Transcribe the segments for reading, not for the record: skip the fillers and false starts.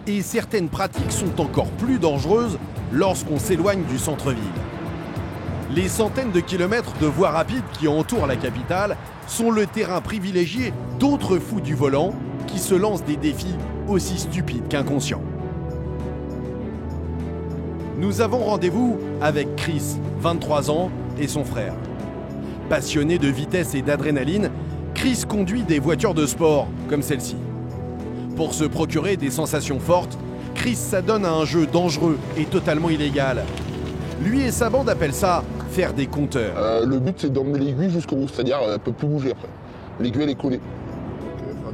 Et certaines pratiques sont encore plus dangereuses lorsqu'on s'éloigne du centre-ville. Les centaines de kilomètres de voies rapides qui entourent la capitale sont le terrain privilégié d'autres fous du volant qui se lancent des défis aussi stupides qu'inconscients. Nous avons rendez-vous avec Chris, 23 ans, et son frère. Passionné de vitesse et d'adrénaline, Chris conduit des voitures de sport comme celle-ci. Pour se procurer des sensations fortes, Chris s'adonne à un jeu dangereux et totalement illégal. Lui et sa bande appellent ça faire des compteurs. Le but, c'est d'emmener l'aiguille jusqu'au bout, c'est-à-dire elle ne peut plus bouger après. L'aiguille, elle est collée.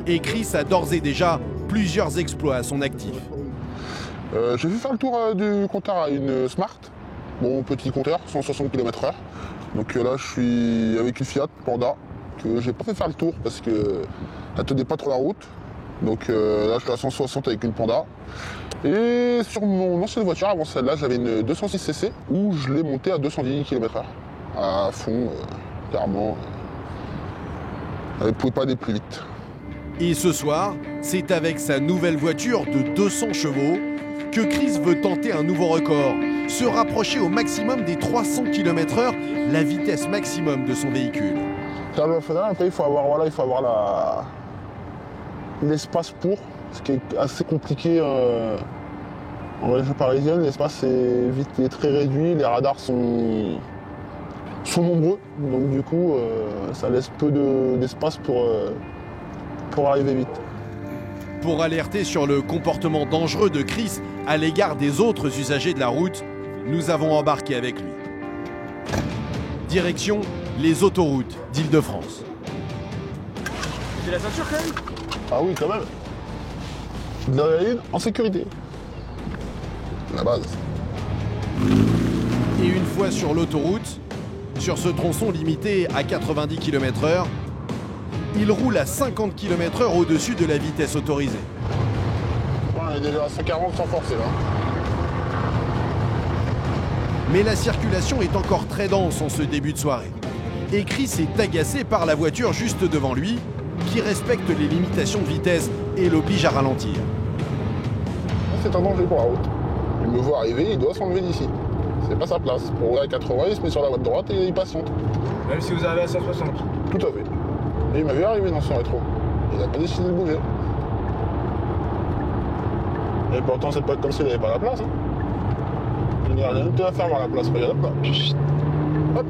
Et Chris a d'ores et déjà plusieurs exploits à son actif. J'ai vu faire le tour du compteur à une Smart, mon petit compteur, 160 km/h. Donc là, je suis avec une Fiat Panda, que j'ai pas fait faire le tour parce qu'elle ne tenait pas trop la route. Donc là, je suis à 160 avec une Panda. Et sur mon ancienne voiture, avant celle-là, j'avais une 206 cc où je l'ai montée à 210 km/h. À fond, clairement. Elle ne pouvait pas aller plus vite. Et ce soir, c'est avec sa nouvelle voiture de 200 chevaux que Chris veut tenter un nouveau record, se rapprocher au maximum des 300 km/h, la vitesse maximum de son véhicule. Après, il faut avoir l'espace pour, ce qui est assez compliqué en région parisienne. L'espace est très réduit, les radars sont nombreux, donc du coup ça laisse peu d'espace pour arriver vite. Pour alerter sur le comportement dangereux de Chris à l'égard des autres usagers de la route, nous avons embarqué avec lui. Direction les autoroutes d'Île-de-France. C'est la ceinture quand même ? Ah oui, quand même. De l'adrénaline en sécurité. La base. Et une fois sur l'autoroute, sur ce tronçon limité à 90 km/h, il roule à 50 km/h au-dessus de la vitesse autorisée. On est déjà à 140 sans forcer là. Mais la circulation est encore très dense en ce début de soirée. Et Chris est agacé par la voiture juste devant lui, qui respecte les limitations de vitesse et l'oblige à ralentir. C'est un danger pour la route. Il me voit arriver, il doit s'enlever d'ici. C'est pas sa place. Pour rouler à 80, il se met sur la voie de droite et il patiente. Même si vous arrivez à 160. Tout à fait. Et il m'a vu arriver dans son rétro. Il n'a pas décidé de bouger. Et pourtant, c'est pas comme s'il n'avait pas la place. Hein. Il n'y a rien à faire voir la place. Regarde là. Hop.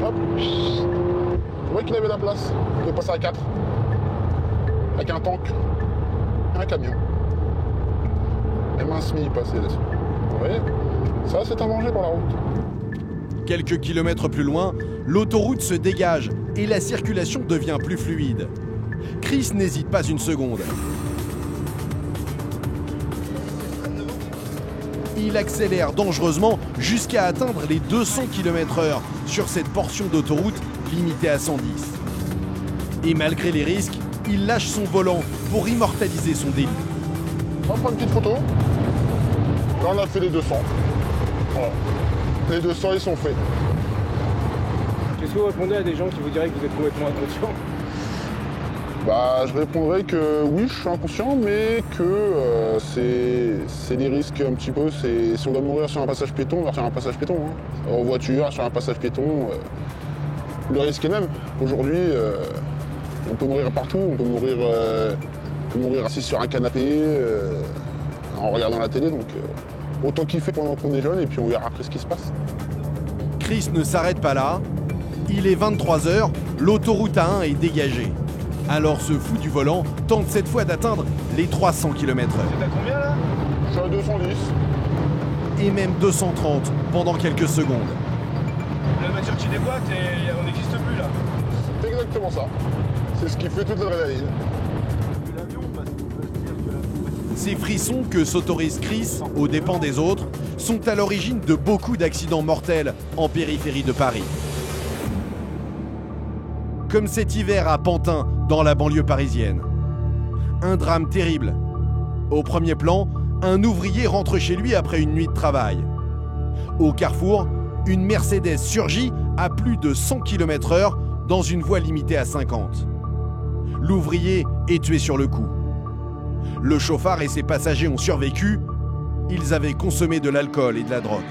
Hop. Tu vois qu'il avait la place. Il est passé à 4. Avec un tank. Un camion. Même un SMI passé là-dessus. Vous voyez ? Ça, c'est un danger pour la route. Quelques kilomètres plus loin, l'autoroute se dégage et la circulation devient plus fluide. Chris n'hésite pas une seconde. Il accélère dangereusement jusqu'à atteindre les 200 km/h sur cette portion d'autoroute limitée à 110. Et malgré les risques, il lâche son volant pour immortaliser son délit. On va prendre une petite photo. Là, on a fait les 200. Voilà. Les 200, ils sont faits. Qu'est-ce que vous répondez à des gens qui vous diraient que vous êtes complètement inconscient ? Bah, je répondrais que oui, je suis inconscient, mais que c'est des risques un petit peu. Si on doit mourir sur un passage piéton, on va sur un passage piéton. Hein. En voiture, sur un passage piéton, le risque est même. Aujourd'hui, on peut mourir partout, on peut mourir assis sur un canapé, en regardant la télé, donc autant kiffer pendant qu'on est jeune et puis on verra après ce qui se passe. Chris ne s'arrête pas là. Il est 23h, l'autoroute A1 est dégagée. Alors ce fou du volant tente cette fois d'atteindre les 300 km/h. C'est à combien là ? Je suis à 210. Et même 230 pendant quelques secondes. La voiture qui déboîte et on n'existe plus là. C'est exactement ça. C'est ce qui fait toute l'adrénaline. Ces frissons que s'autorise Chris, aux dépens des autres, sont à l'origine de beaucoup d'accidents mortels en périphérie de Paris. Comme cet hiver à Pantin, dans la banlieue parisienne. Un drame terrible. Au premier plan, un ouvrier rentre chez lui après une nuit de travail. Au carrefour, une Mercedes surgit à plus de 100 km/h dans une voie limitée à 50. L'ouvrier est tué sur le coup. Le chauffard et ses passagers ont survécu. Ils avaient consommé de l'alcool et de la drogue.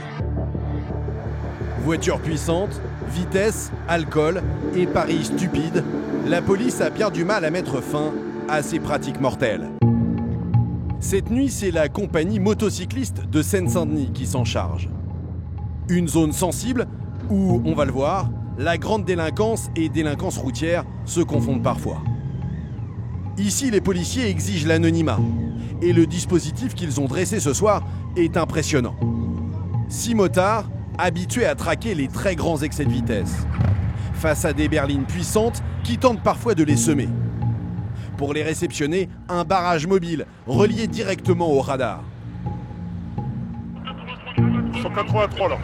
Voiture puissante, vitesse, alcool et paris stupide, la police a bien du mal à mettre fin à ces pratiques mortelles. Cette nuit, c'est la compagnie motocycliste de Seine-Saint-Denis qui s'en charge. Une zone sensible où, on va le voir, la grande délinquance et délinquance routière se confondent parfois. Ici, les policiers exigent l'anonymat et le dispositif qu'ils ont dressé ce soir est impressionnant. 6 motards habitués à traquer les très grands excès de vitesse, face à des berlines puissantes qui tentent parfois de les semer. Pour les réceptionner, un barrage mobile relié directement au radar. 183 là.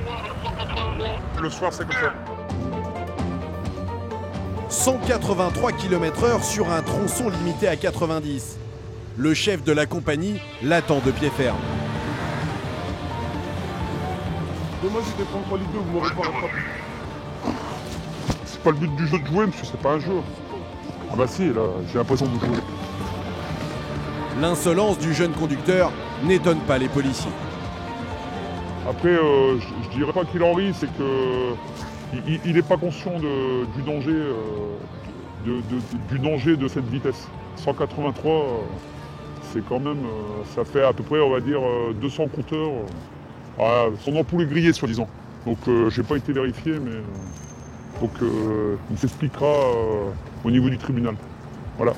Le soir, c'est comme ça. 183 km/h sur un tronçon limité à 90. Le chef de la compagnie l'attend de pied ferme. Dommage, j'étais prendre 3 litres d'eau, vous m'aurez pas rattrapé. C'est pas le but du jeu de jouer, monsieur, c'est pas un jeu. Ah bah si, là, j'ai l'impression de jouer. L'insolence du jeune conducteur n'étonne pas les policiers. Après, je dirais pas qu'il en rit, c'est que il n'est pas conscient du danger de cette vitesse. 183, c'est quand même, ça fait à peu près, on va dire, 200 compteurs. Son ampoule est grillée, soi-disant. Donc, j'ai pas été vérifié, mais donc il s'expliquera au niveau du tribunal. Voilà.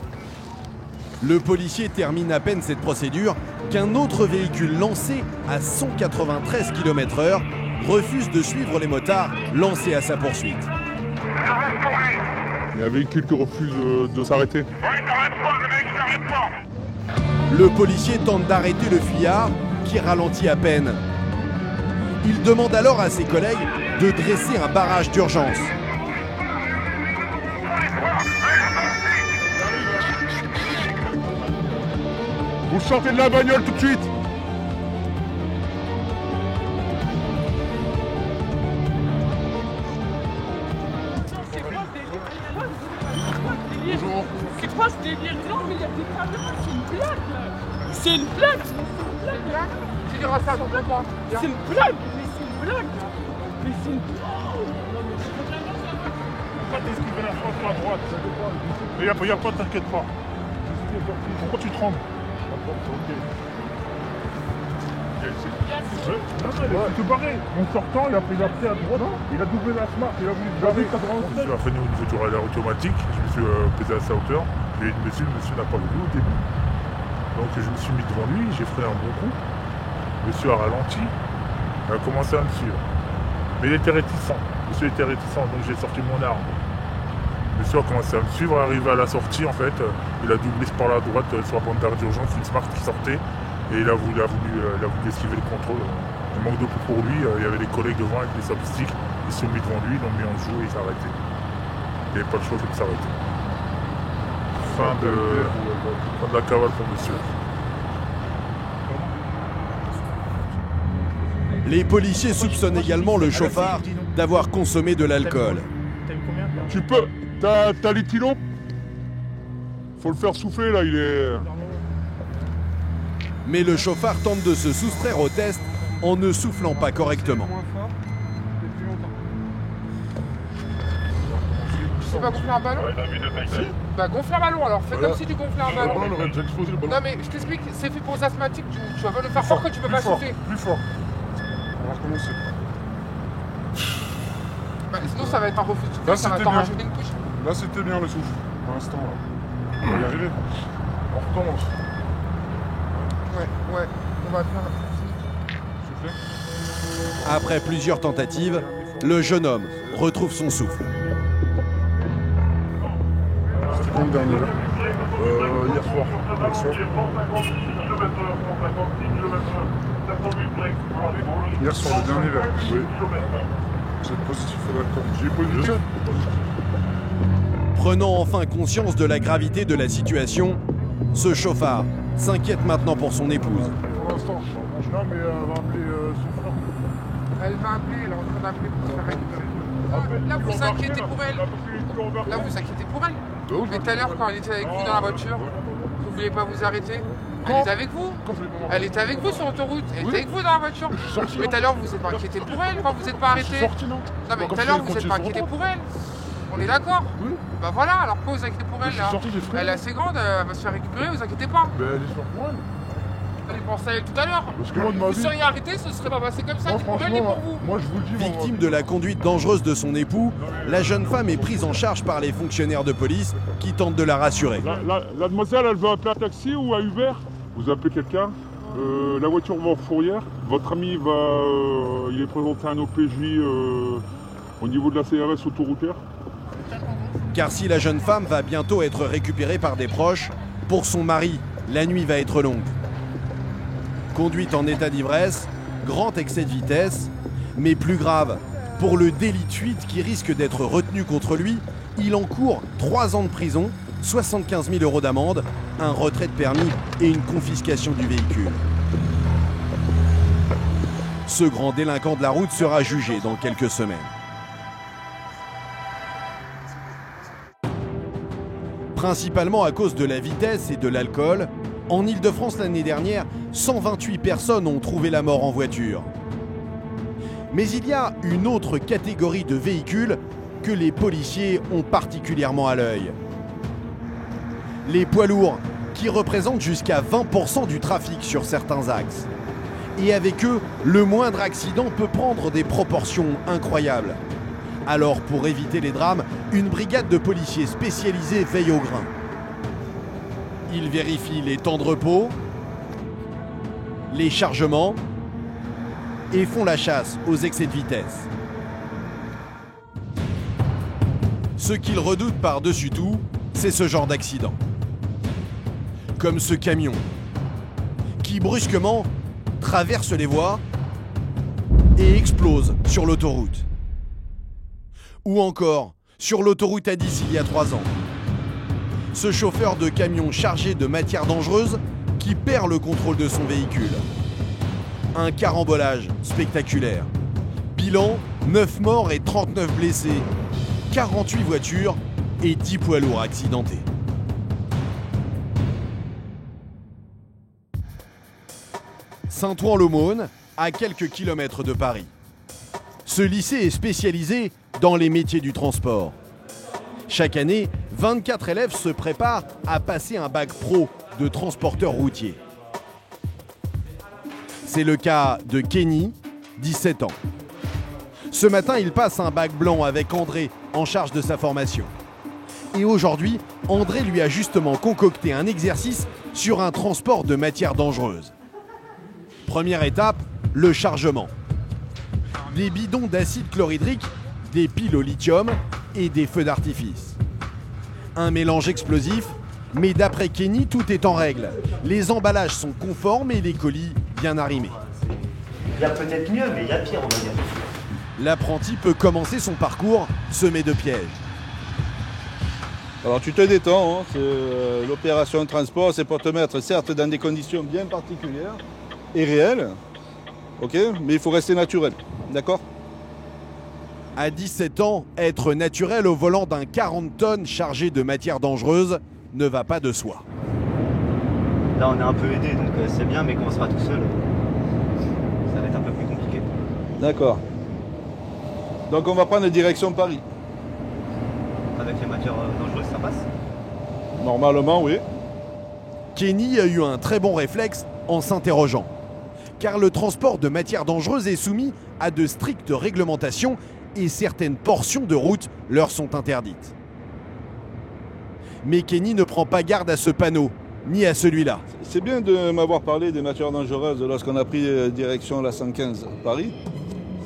Le policier termine à peine cette procédure qu'un autre véhicule lancé à 193 km/h refuse de suivre les motards lancés à sa poursuite. Il y a un véhicule qui refuse de s'arrêter. Le policier tente d'arrêter le fuyard qui ralentit à peine. Il demande alors à ses collègues de dresser un barrage d'urgence. Vous sortez de la bagnole tout de suite! Bonjour. C'est quoi ce délire? Non, mais il y a des caméras, c'est une blague là. C'est une blague. Tu diras ça dans le mois. C'est une blague, mais c'est une blague. Mais c'est une blague. Pourquoi t'esquives la France à droite? Il n'y a pas, t'inquiète pas. Pourquoi tu trembles? Il a tout barré. En sortant, il a pris à droite, il a doublé la smart, il a voulu barrer 80. Je suis freiné au niveau du radar automatique, je me suis pesé à sa hauteur. Et le monsieur n'a pas voulu au début. Donc je me suis mis devant lui, j'ai freiné un bon coup. Le monsieur a ralenti, il a commencé à me suivre. Mais il était réticent, le monsieur était réticent, donc j'ai sorti mon arme. Le monsieur a commencé à me suivre, arrivé à la sortie en fait, il a doublé par la droite sur la bande d'arrêt d'urgence, une smart qui sortait. Et il a voulu esquiver le contrôle. Il manque de peu pour lui, il y avait des collègues devant avec des substicks, ils se sont mis devant lui, ils l'ont mis en joue et il s'est arrêté. Il n'y avait pas le choix que de s'arrêter. Fin de la cavale pour monsieur. Les policiers soupçonnent également le chauffard d'avoir consommé de l'alcool. Tu peux. T'as les kilos? Faut le faire souffler là, il est. Mais le chauffard tente de se soustraire au test en ne soufflant pas correctement. Tu sais pas gonfler un ballon? Bah gonfle un ballon alors, fais comme si tu gonflais un ballon. Non mais je t'explique, c'est fait pour les asthmatiques, tu vas pas le faire fort que tu peux pas souffler. Plus fort. On va recommencer. Bah, sinon ça va être un refus de souffler, ça va t'en rajouter une couche. Là c'était bien le souffle, pour l'instant là. On va y arriver. On recommence. Ouais, on va faire Souffler. Après plusieurs tentatives, le jeune homme retrouve son souffle. C'était quand le dernier là? Hier soir. Hier soir, le dernier là. Oui. Vous êtes positif à l'alcool. J'ai positif. Prenant enfin conscience de la gravité de la situation, ce chauffard s'inquiète maintenant pour son épouse. Pour l'instant, non mais elle va appeler son frère. Elle va appeler, elle est en train d'appeler pour se faire récupérer. Là vous vous inquiétez pour elle. Là vous vous inquiétez pour elle. Mais tout à l'heure quand elle était avec vous dans la voiture, vous ne vouliez pas vous arrêter. Elle était avec vous. Elle était avec vous sur l'autoroute. Elle était avec vous dans la voiture. Mais tout à l'heure, vous vous êtes pas inquiété pour elle quand vous n'êtes pas arrêté. Non, mais tout à l'heure, vous n'êtes pas inquiété pour elle. On est d'accord? Oui. Bah voilà, alors pourquoi vous inquiétez pour elle là? Elle est assez grande, elle va se faire récupérer, vous inquiétez pas. Ben, elle est sûre pour elle. Allez penser à elle tout à l'heure. Parce que moi, de ma Vous vie... seriez arrêté, ce serait pas passé comme ça, Moi, ni pour elle ni franchement, pour vous. moi, je vous le dis... Victime de la conduite dangereuse de son époux, la jeune femme est prise en charge par les fonctionnaires de police qui tentent de la rassurer. La demoiselle, elle veut appeler un taxi ou un Uber. Vous appelez quelqu'un, la voiture va en fourrière, votre ami il est présenté à un OPJ au niveau de la CRS autoroutière. Car si la jeune femme va bientôt être récupérée par des proches, pour son mari, la nuit va être longue. Conduite en état d'ivresse, grand excès de vitesse, mais plus grave, pour le délit de fuite qui risque d'être retenu contre lui, il encourt 3 ans de prison, 75 000 € d'amende, un retrait de permis et une confiscation du véhicule. Ce grand délinquant de la route sera jugé dans quelques semaines. Principalement à cause de la vitesse et de l'alcool, en Ile-de-France l'année dernière, 128 personnes ont trouvé la mort en voiture. Mais il y a une autre catégorie de véhicules que les policiers ont particulièrement à l'œil. Les poids lourds, qui représentent jusqu'à 20% du trafic sur certains axes. Et avec eux, le moindre accident peut prendre des proportions incroyables. Alors, pour éviter les drames, une brigade de policiers spécialisés veille au grain. Ils vérifient les temps de repos, les chargements et font la chasse aux excès de vitesse. Ce qu'ils redoutent par-dessus tout, c'est ce genre d'accident. Comme ce camion, qui brusquement traverse les voies et explose sur l'autoroute. Ou encore sur l'autoroute A10 il y a 3 ans. Ce chauffeur de camion chargé de matières dangereuses qui perd le contrôle de son véhicule. Un carambolage spectaculaire. Bilan, 9 morts et 39 blessés, 48 voitures et 10 poids lourds accidentés. Saint-Ouen-l'Aumône, à quelques kilomètres de Paris. Ce lycée est spécialisé dans les métiers du transport. Chaque année, 24 élèves se préparent à passer un bac pro de transporteur routier. C'est le cas de Kenny, 17 ans. Ce matin, il passe un bac blanc avec André en charge de sa formation. Et aujourd'hui, André lui a justement concocté un exercice sur un transport de matières dangereuses. Première étape, le chargement. Des bidons d'acide chlorhydrique, des piles au lithium et des feux d'artifice. Un mélange explosif, mais d'après Kenny, tout est en règle. Les emballages sont conformes et les colis bien arrimés. Il y a peut-être mieux, mais il y a pire, on va dire. L'apprenti peut commencer son parcours semé de pièges. Alors tu te détends, hein. L'opération de transport, c'est pour te mettre certes dans des conditions bien particulières et réelles, ok, mais il faut rester naturel, d'accord? À 17 ans, être naturel au volant d'un 40 tonnes chargé de matières dangereuses ne va pas de soi. Là on est un peu aidé, donc c'est bien, mais quand on sera tout seul, ça va être un peu plus compliqué. D'accord. Donc on va prendre direction Paris. Avec les matières dangereuses, ça passe? Normalement, oui. Kenny a eu un très bon réflexe en s'interrogeant. Car le transport de matières dangereuses est soumis à de strictes réglementations et certaines portions de route leur sont interdites. Mais Kenny ne prend pas garde à ce panneau, ni à celui-là. C'est bien de m'avoir parlé des matières dangereuses lorsqu'on a pris direction la 115 Paris.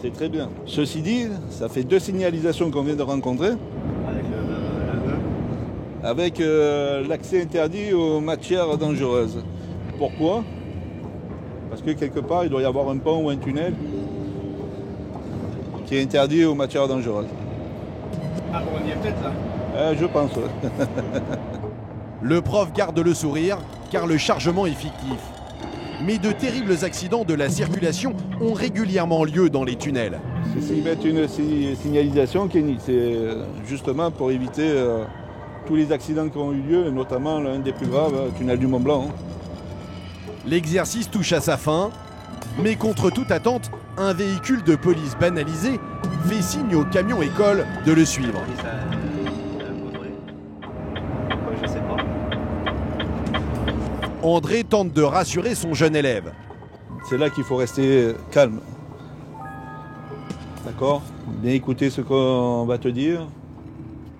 C'est très bien. Ceci dit, ça fait 2 signalisations qu'on vient de rencontrer. Avec le E. Avec l'accès interdit aux matières dangereuses. Pourquoi? Parce que quelque part, il doit y avoir un pont ou un tunnel qui est interdit aux matières dangereuses. Ah bon, on y est peut-être là. Je pense, ouais. Le prof garde le sourire car le chargement est fictif. Mais de terribles accidents de la circulation ont régulièrement lieu dans les tunnels. S'ils mettent une signalisation, Kenny, c'est justement pour éviter tous les accidents qui ont eu lieu, notamment l'un des plus graves, le tunnel du Mont Blanc. L'exercice touche à sa fin, mais contre toute attente, un véhicule de police banalisé fait signe au camion école de le suivre. Je sais pas. André tente de rassurer son jeune élève. C'est là qu'il faut rester calme. D'accord? Bien écouter ce qu'on va te dire.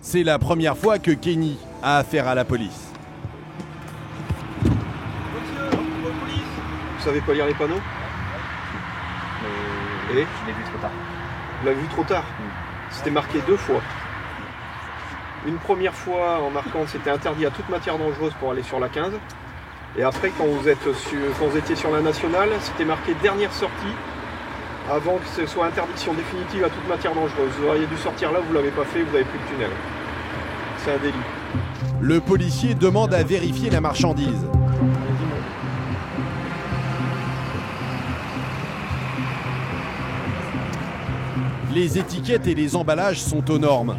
C'est la première fois que Kenny a affaire à la police. Vous savez pas lire les panneaux? Et je l'ai vu trop tard. Vous l'avez vu trop tard? C'était marqué 2 fois. Une première fois en marquant que c'était interdit à toute matière dangereuse pour aller sur la 15. Et après, quand vous étiez sur la nationale, c'était marqué dernière sortie avant que ce soit interdiction définitive à toute matière dangereuse. Vous auriez dû sortir là, vous ne l'avez pas fait, vous n'avez plus de tunnel. C'est un délit. Le policier demande à vérifier la marchandise. Les étiquettes et les emballages sont aux normes,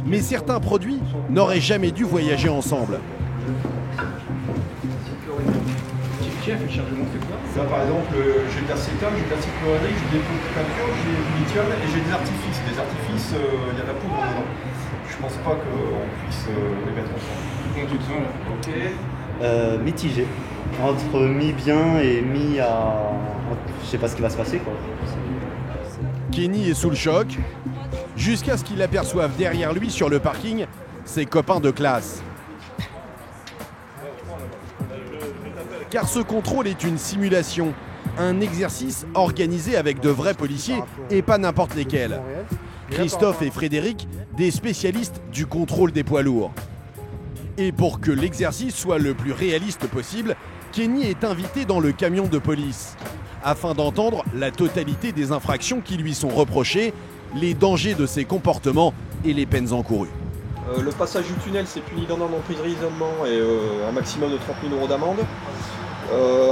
mais certains produits n'auraient jamais dû voyager ensemble. Qui a fait le chargement, c'est quoi? Ça, par exemple, j'ai de l'acétone, j'ai de l'acide chlorhydrique, j'ai des pots de peinture, j'ai du lithium et j'ai des artifices. Des artifices, il y a de la poudre dedans. Je pense pas qu'on puisse les mettre ensemble. Comment tu te sens là? Ok. Mitigé. Entre mi-bien et mi-à... Je sais pas ce qui va se passer, quoi. Kenny est sous le choc, jusqu'à ce qu'il aperçoive derrière lui sur le parking ses copains de classe. Car ce contrôle est une simulation, un exercice organisé avec de vrais policiers et pas n'importe lesquels. Christophe et Frédéric, des spécialistes du contrôle des poids lourds. Et pour que l'exercice soit le plus réaliste possible, Kenny est invité dans le camion de police, afin d'entendre la totalité des infractions qui lui sont reprochées, les dangers de ses comportements et les peines encourues. Le passage du tunnel, c'est puni d'un an d'emprisonnement et un maximum de 30 000 € d'amende.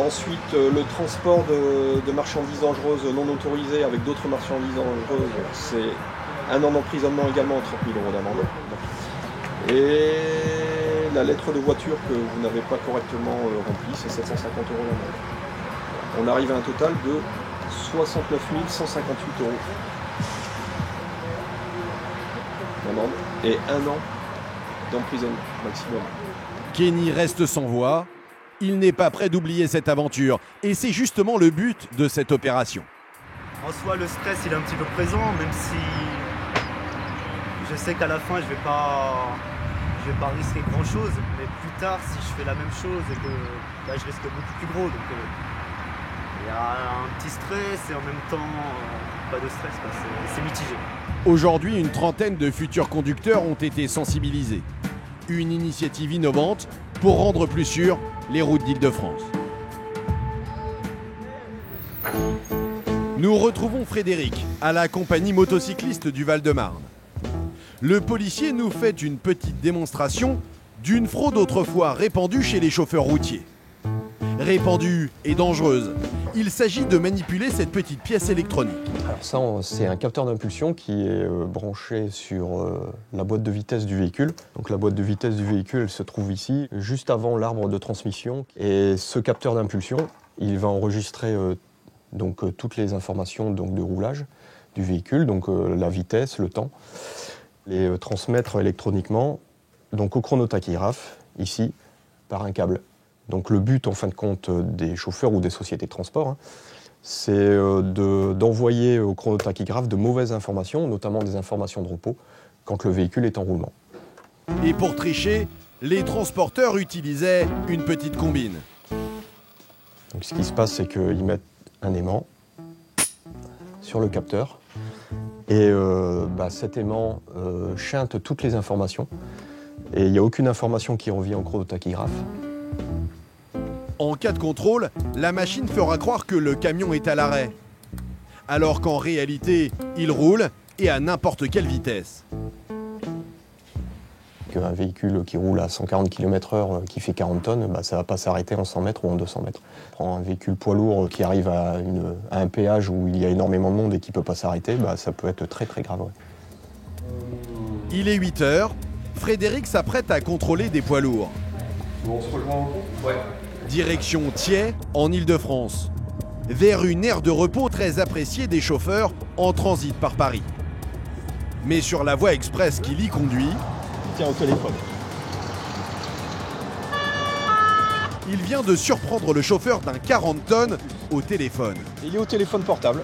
Ensuite, le transport de marchandises dangereuses non autorisées avec d'autres marchandises dangereuses, c'est un an d'emprisonnement également et 30 000 € d'amende. Et la lettre de voiture que vous n'avez pas correctement remplie, c'est 750 € d'amende. On arrive à un total de 69 158 € d'amende et 1 an d'emprisonnement maximum. Kenny reste sans voix. Il n'est pas prêt d'oublier cette aventure. Et c'est justement le but de cette opération. En soi, le stress, il est un petit peu présent, même si je sais qu'à la fin, je vais pas risquer grand-chose. Mais plus tard, si je fais la même chose, et que je risque beaucoup plus gros. Donc, il y a un petit stress et en même temps, pas de stress, c'est mitigé. Aujourd'hui, une trentaine de futurs conducteurs ont été sensibilisés. Une initiative innovante pour rendre plus sûres les routes d'Île-de-France. Nous retrouvons Frédéric à la compagnie motocycliste du Val-de-Marne. Le policier nous fait une petite démonstration d'une fraude autrefois répandue chez les chauffeurs routiers. Répandue et dangereuse, il s'agit de manipuler cette petite pièce électronique. Alors ça, c'est un capteur d'impulsion qui est branché sur la boîte de vitesse du véhicule. Donc la boîte de vitesse du véhicule elle se trouve ici, juste avant l'arbre de transmission. Et ce capteur d'impulsion, il va enregistrer toutes les informations de roulage du véhicule, donc la vitesse, le temps, les transmettre électroniquement au chronotachygraphe, ici, par un câble. Donc le but, en fin de compte, des chauffeurs ou des sociétés de transport, c'est d'envoyer au chronotachygraphe de mauvaises informations, notamment des informations de repos, quand le véhicule est en roulement. Et pour tricher, les transporteurs utilisaient une petite combine. Donc ce qui se passe, c'est qu'ils mettent un aimant sur le capteur, et cet aimant chinte toutes les informations, et il n'y a aucune information qui revient au chronotachygraphe. En cas de contrôle, la machine fera croire que le camion est à l'arrêt, alors qu'en réalité, il roule et à n'importe quelle vitesse. Un véhicule qui roule à 140 km/h, qui fait 40 tonnes, ça ne va pas s'arrêter en 100 mètres ou en 200 mètres. Prends un véhicule poids lourd qui arrive à un péage où il y a énormément de monde et qui ne peut pas s'arrêter, ça peut être très très grave. Ouais. Il est 8 h, Frédéric s'apprête à contrôler des poids lourds. Bon, on se rejoint en groupe ? Ouais. Direction Thiais, en Île-de-France, vers une aire de repos très appréciée des chauffeurs en transit par Paris. Mais sur la voie express qui l'y conduit, tiens au téléphone. Il vient de surprendre le chauffeur d'un 40 tonnes au téléphone. Il est au téléphone portable.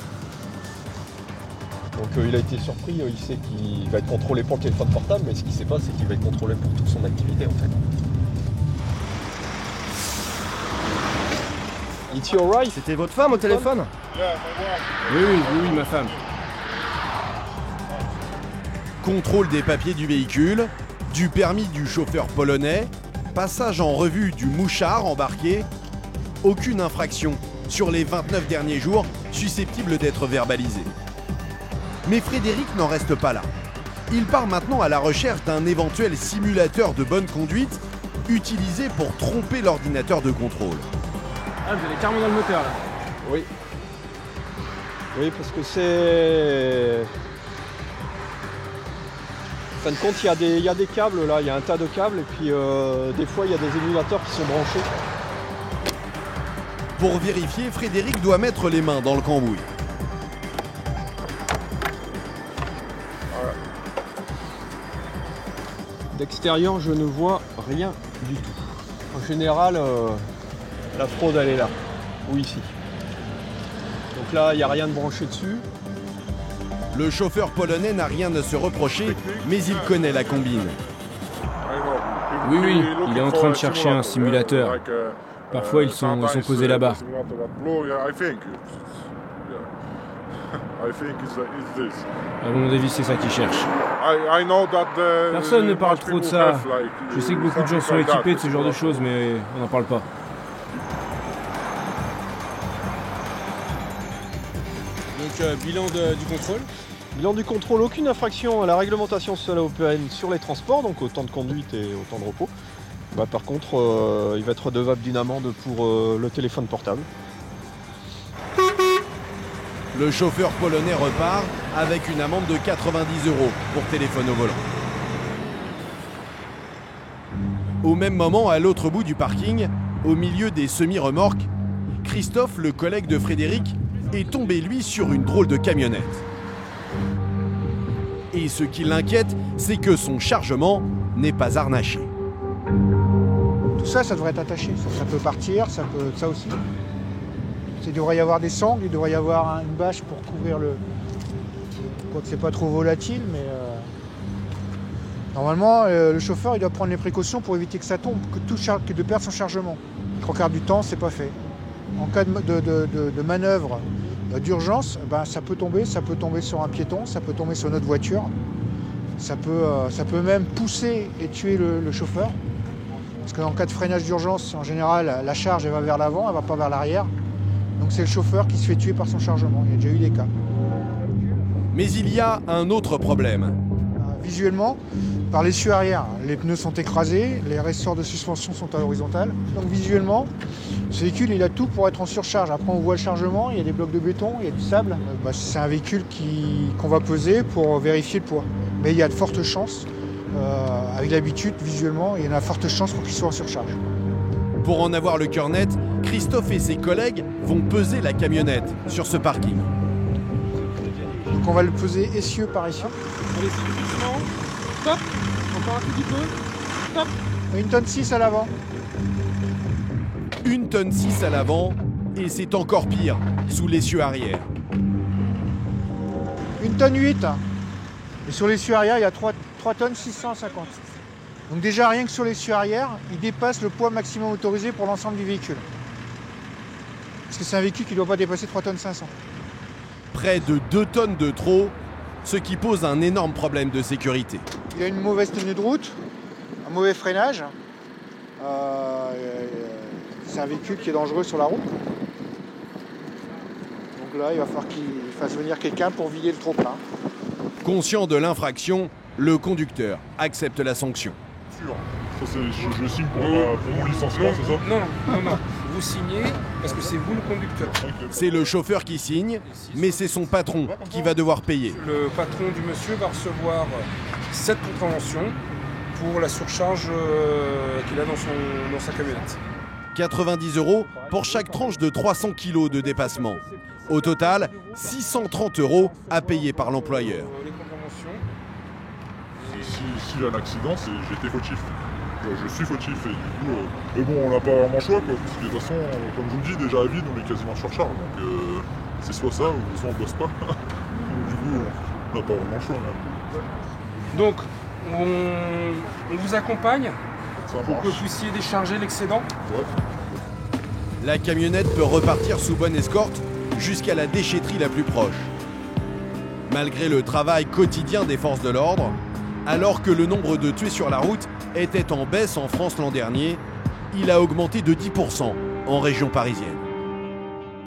Donc il a été surpris, il sait qu'il va être contrôlé pour le téléphone portable, mais ce qu'il ne sait pas, c'est qu'il va être contrôlé pour toute son activité en fait. It's your right. C'était votre femme au téléphone? Oui, ma femme. Contrôle des papiers du véhicule, du permis du chauffeur polonais, passage en revue du mouchard embarqué, aucune infraction sur les 29 derniers jours susceptible d'être verbalisée. Mais Frédéric n'en reste pas là. Il part maintenant à la recherche d'un éventuel simulateur de bonne conduite utilisé pour tromper l'ordinateur de contrôle. Ah, vous allez carrément dans le moteur là. Oui. Oui, parce que c'est... En fin de compte, il y a des câbles là, il y a un tas de câbles et puis des fois il y a des émulateurs qui sont branchés. Pour vérifier, Frédéric doit mettre les mains dans le cambouis. D'extérieur, je ne vois rien du tout. En général, la fraude elle est là, ou ici. Donc là, il n'y a rien de branché dessus. Le chauffeur polonais n'a rien à se reprocher, mais il connaît la combine. Oui, il est en train de chercher un simulateur. Parfois, ils sont posés là-bas. À mon avis, c'est ça qu'ils cherchent. Personne ne parle trop de ça. Je sais que beaucoup de gens sont équipés de ce genre de choses, mais on n'en parle pas. Donc, bilan du contrôle? Bilan du contrôle, aucune infraction à la réglementation sociale européenne sur les transports, donc au temps de conduite et au temps de repos. Bah, par contre, il va être redevable d'une amende pour le téléphone portable. Le chauffeur polonais repart avec une amende de 90 € pour téléphone au volant. Au même moment, à l'autre bout du parking, au milieu des semi-remorques, Christophe, le collègue de Frédéric, est tombé lui sur une drôle de camionnette. Et ce qui l'inquiète, c'est que son chargement n'est pas harnaché. Tout ça, ça devrait être attaché. Ça peut partir, ça aussi. Il devrait y avoir des sangles, il devrait y avoir une bâche pour couvrir le... Quoi que c'est pas trop volatile, mais... Normalement, le chauffeur il doit prendre les précautions pour éviter que ça tombe, que de perdre son chargement. Le trois quarts du temps, c'est pas fait. En cas de manœuvre d'urgence, ben, ça peut tomber sur un piéton, ça peut tomber sur notre voiture. Ça peut même pousser et tuer le chauffeur. Parce qu'en cas de freinage d'urgence, en général, la charge elle va vers l'avant, elle va pas vers l'arrière. Donc c'est le chauffeur qui se fait tuer par son chargement. Il y a déjà eu des cas. Mais il y a un autre problème. Visuellement, par l'essieu arrière, les pneus sont écrasés, les ressorts de suspension sont à l'horizontale. Donc visuellement, ce véhicule il a tout pour être en surcharge. Après on voit le chargement, il y a des blocs de béton, il y a du sable. C'est un véhicule qu'on va peser pour vérifier le poids. Mais il y a de fortes chances, avec l'habitude visuellement, il y en a de fortes chances pour qu'il soit en surcharge. Pour en avoir le cœur net, Christophe et ses collègues vont peser la camionnette sur ce parking. Donc on va le peser essieu par essieu. Allez, doucement. Stop. Encore un petit peu. Stop. 1,6 tonne à l'avant. 1,6 tonne à l'avant, et c'est encore pire sous l'essieu arrière. 1,8 tonne. Et sur l'essieu arrière, il y a 3 tonnes 650. Donc déjà, rien que sur l'essieu arrière, il dépasse le poids maximum autorisé pour l'ensemble du véhicule. Parce que c'est un véhicule qui ne doit pas dépasser 3 tonnes 500. Près de 2 tonnes de trop, ce qui pose un énorme problème de sécurité. Il a une mauvaise tenue de route, un mauvais freinage. C'est un véhicule qui est dangereux sur la route. Donc là, il va falloir qu'il fasse venir quelqu'un pour vider le trop-plein. Conscient de l'infraction, le conducteur accepte la sanction. Je signe pour mon licenciement, c'est ça? Non. Vous signez parce que c'est vous le conducteur. C'est le chauffeur qui signe, mais c'est son patron qui va devoir payer. Le patron du monsieur va recevoir cette contravention pour la surcharge qu'il a dans sa camionnette. 90 € pour chaque tranche de 300 kg de dépassement. Au total, 630 € à payer par l'employeur. Si j'ai un accident, j'étais fautif. Je suis fautif et du coup... mais bon, on n'a pas vraiment le choix, quoi, parce que de toute façon, comme je vous le dis, déjà à vide, on est quasiment surcharge. Donc c'est soit ça, ou soit on bosse pas. Donc du coup, on n'a pas vraiment le choix. Même. Donc, on vous accompagne pour que vous puissiez décharger l'excédent. Ouais. La camionnette peut repartir sous bonne escorte jusqu'à la déchetterie la plus proche. Malgré le travail quotidien des forces de l'ordre, alors que le nombre de tués sur la route était en baisse en France l'an dernier, il a augmenté de 10% en région parisienne.